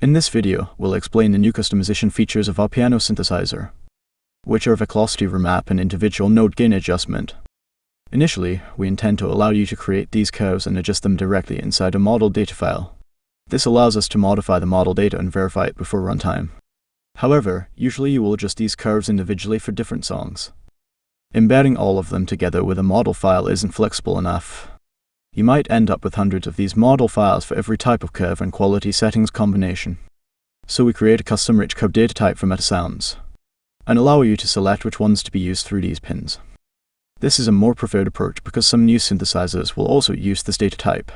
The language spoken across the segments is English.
In this video, we'll explain the new customization features of our piano synthesizer, which are velocity remap and individual note gain adjustment. Initially, we intend to allow you to create these curves and adjust them directly inside a model data file. This allows us to modify the model data and verify it before runtime. However, usually you will adjust these curves individually for different songs. Embedding all of them together with a model file isn't flexible enough. You might end up with hundreds of these model files for every type of curve and quality settings combination. So we create a custom rich curve data type for MetaSounds, and allow you to select which ones to be used through these pins. This is a more preferred approach because some new synthesizers will also use this data type.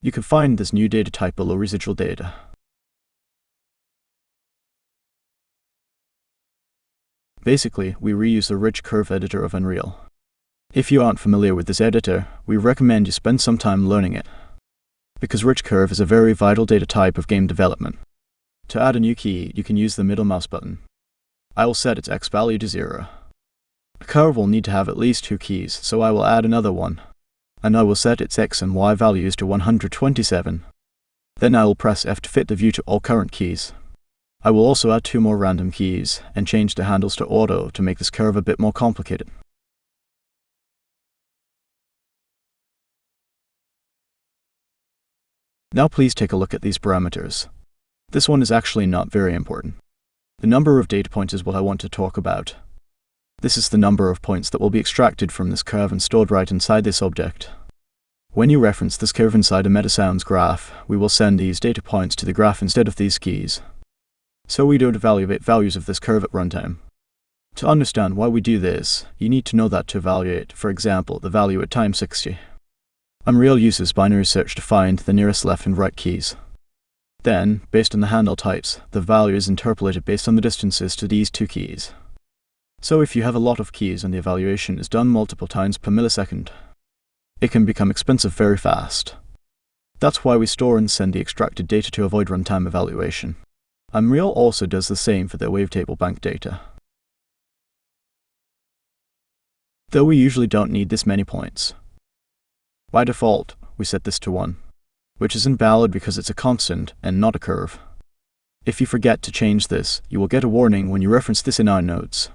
You can find this new data type below residual data. Basically, we reuse the rich curve editor of Unreal. If you aren't familiar with this editor, we recommend you spend some time learning it, because rich curve is a very vital data type of game development. To add a new key, you can use the middle mouse button. I will set its X value to 0. A curve will need to have at least 2 keys, so I will add another one, and I will set its X and Y values to 127. Then I will press F to fit the view to all current keys. I will also add 2 more random keys, and change the handles to auto to make this curve a bit more complicated. Now please take a look at these parameters. This one is actually not very important. The number of data points is what I want to talk about. This is the number of points that will be extracted from this curve and stored right inside this object. When you reference this curve inside a MetaSounds graph, we will send these data points to the graph instead of these keys, so we don't evaluate values of this curve at runtime. To understand why we do this, you need to know that to evaluate, for example, the value at time 60. Unreal uses binary search to find the nearest left and right keys. Then, based on the handle types, the value is interpolated based on the distances to these 2 keys. So if you have a lot of keys and the evaluation is done multiple times per millisecond, it can become expensive very fast. That's why we store and send the extracted data to avoid runtime evaluation. Unreal also does the same for their wavetable bank data. Though we usually don't need this many points. By default, we set this to 1, which is invalid because it's a constant and not a curve. If you forget to change this, you will get a warning when you reference this in our notes.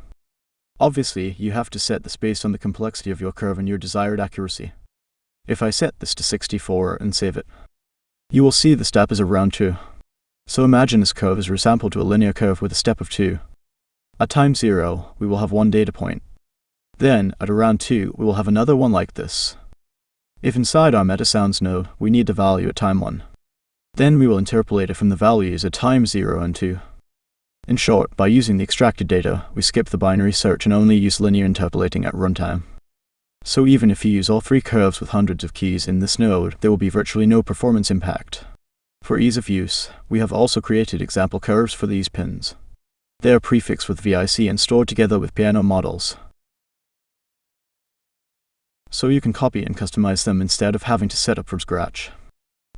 Obviously, you have to set this based on the complexity of your curve and your desired accuracy. If I set this to 64 and save it, you will see the step is around 2. So imagine this curve is resampled to a linear curve with a step of 2. At time 0, we will have 1 data point. Then, at around 2, we will have another one like this. If inside our MetaSounds node, we need the value at time 1, then we will interpolate it from the values at time 0 and 2. In short, by using the extracted data, we skip the binary search and only use linear interpolating at runtime. So even if you use all 3 curves with hundreds of keys in this node, there will be virtually no performance impact. For ease of use, we have also created example curves for these pins. They are prefixed with VIC and stored together with piano models, so you can copy and customize them instead of having to set up from scratch.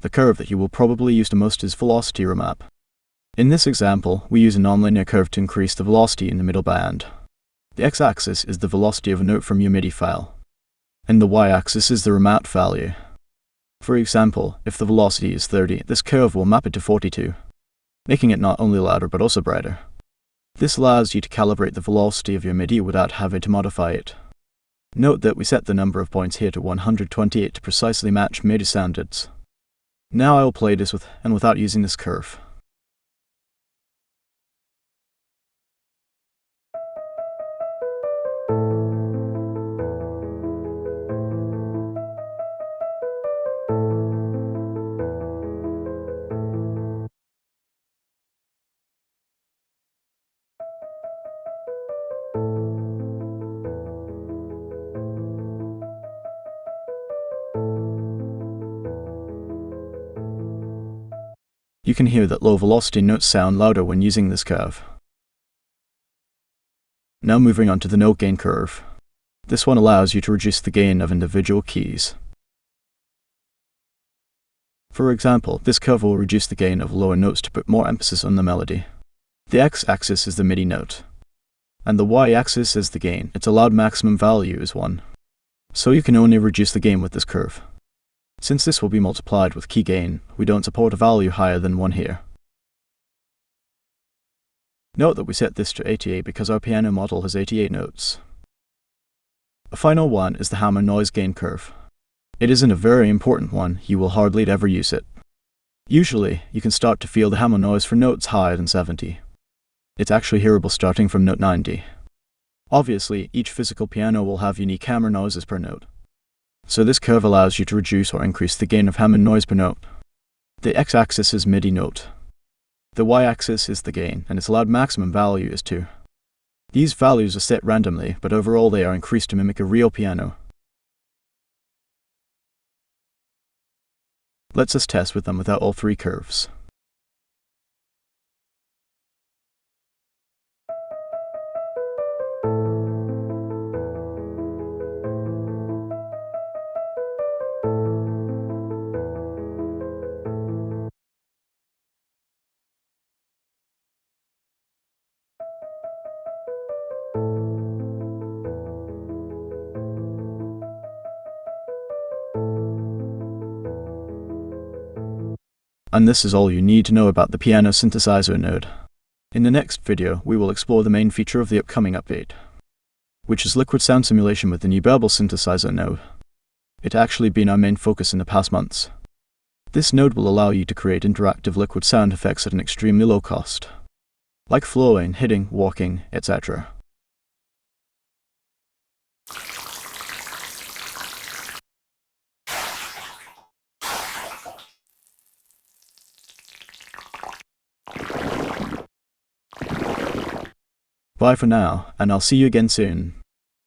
The curve that you will probably use the most is velocity remap. In this example, we use a nonlinear curve to increase the velocity in the middle band. The x-axis is the velocity of a note from your MIDI file, and the y-axis is the remap value. For example, if the velocity is 30, this curve will map it to 42, making it not only louder but also brighter. This allows you to calibrate the velocity of your MIDI without having to modify it. Note that we set the number of points here to 128 to precisely match MIDI standards. Now I will play this without using this curve. You can hear that low velocity notes sound louder when using this curve. Now moving on to the note gain curve. This one allows you to reduce the gain of individual keys. For example, this curve will reduce the gain of lower notes to put more emphasis on the melody. The x-axis is the MIDI note, and the y-axis is the gain. Its allowed maximum value is 1. So you can only reduce the gain with this curve. Since this will be multiplied with key gain, we don't support a value higher than 1 here. Note that we set this to 88 because our piano model has 88 notes. A final one is the hammer noise gain curve. It isn't a very important one, you will hardly ever use it. Usually, you can start to feel the hammer noise for notes higher than 70. It's actually hearable starting from note 90. Obviously, each physical piano will have unique hammer noises per note. So this curve allows you to reduce or increase the gain of hammer noise per note. The x-axis is MIDI note. The y-axis is the gain, and its allowed maximum value is 2. These values are set randomly, but overall they are increased to mimic a real piano. Let's just test with them without all 3 curves. And this is all you need to know about the piano synthesizer node. In the next video, we will explore the main feature of the upcoming update, which is liquid sound simulation with the new Bevel synthesizer node. It's actually been our main focus in the past months. This node will allow you to create interactive liquid sound effects at an extremely low cost, like flowing, hitting, walking, etc. Bye for now, and I'll see you again soon.